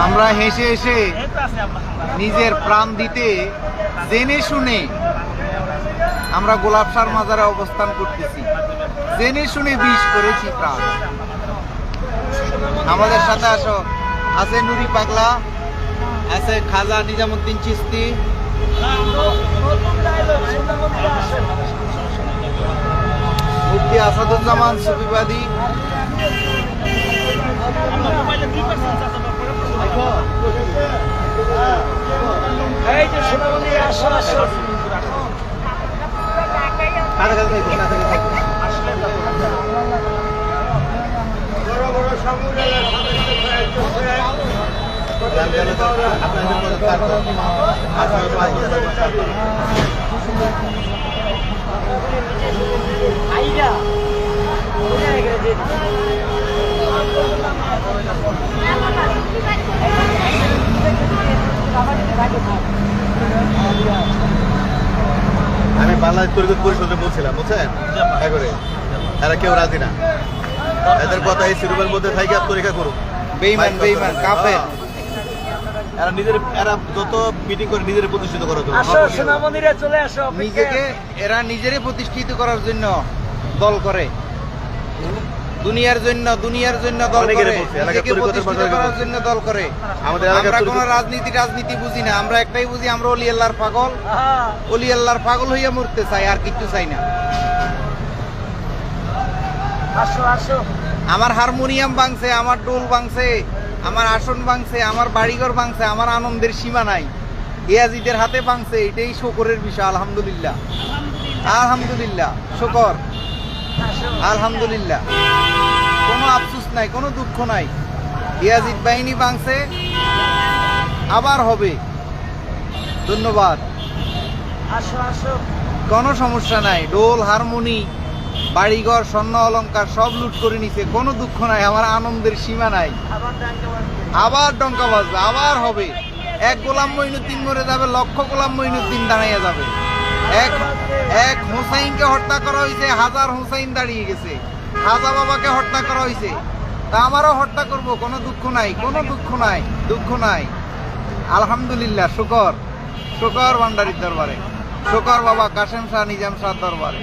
আমরা হেসে হেসে নিজের প্রাণ দিতে জেনে শুনে আমরা গোলাপ শাহর মাজারে অবস্থান করতেছি, জেনে শুনে বিষ করেছি প্রাণ। আমাদের সাথে আসো, আছে নুরি পাগলা, আছে খাজা নিজামুদ্দিন চিস্তি, মুফতি আসাদুজ্জামান সুফিবাদী, আমি বাংলাদেশ তরিকত পরিষদে বলছিলাম, বুঝছেন, এরা কেউ রাজি না। এদের কথা এই সিরুপের মধ্যে থাকি আর তরিকা করুক, বেঈমান বেঈমান কাফের। এরা যত মিটিং করে নিজের প্রতিষ্ঠিত করার জন্য, নিজেকে এরা নিজেরই প্রতিষ্ঠিত করার জন্য দল করে, দুনিয়ার জন্য দল করে, নিজেকে প্রতিষ্ঠিত করার জন্য দল করে। আমরা কোনো রাজনীতি বুঝি না, আমরা একটাই বুঝি, আমরা অলি আল্লাহর পাগল, অলি আল্লাহর পাগল হইয়া মরতে চাই, আর কিচ্ছু চাই না। আমার হারমোনিয়াম ভাঙছে, আমার ডোল ভাঙছে, আমার আসন ভাঙছে, আমার বাড়িঘর ভাঙছে, আমার আনন্দের সীমা নাই। ইয়াজিদের হাতে ভাঙছে, এটাই শকরের বিষয়। আলহামদুলিল্লাহ, আলহামদুলিল্লাহ, শকর, আলহামদুলিল্লাহ। কোনো আফসোস নাই, কোনো দুঃখ নাই। ইয়াজিদ বাহিনী ভাঙছে, আবার হবে। ধন্যবাদ, কোনো সমস্যা নাই। ডোল, হারমোনি, বাড়িঘর, স্বর্ণ অলংকার সব লুট করে নিছে, কোনো দুঃখ নাই, আমার আনন্দের সীমা নাই। আবার ডঙ্কা বাজবে, আবার হবে। এক গোলাম মঈনুদ্দিন মরে যাবে, লক্ষ গোলাম মঈনুদ্দিন দাঁড়াইয়া যাবে। এক হুসাইনকে হত্যা করা হয়েছে, হাজার হুসাইন দাঁড়িয়ে গেছে। খাজা বাবাকে হত্যা করা হয়েছে, তা আমারও হত্যা করব, কোনো দুঃখ নাই, কোনো দুঃখ নাই, দুঃখ নাই। আলহামদুলিল্লাহ, শুকর, শুকর ভান্ডারীর দরবারে, শুকর বাবা কাশেম শাহ নিজাম শাহ দরবারে।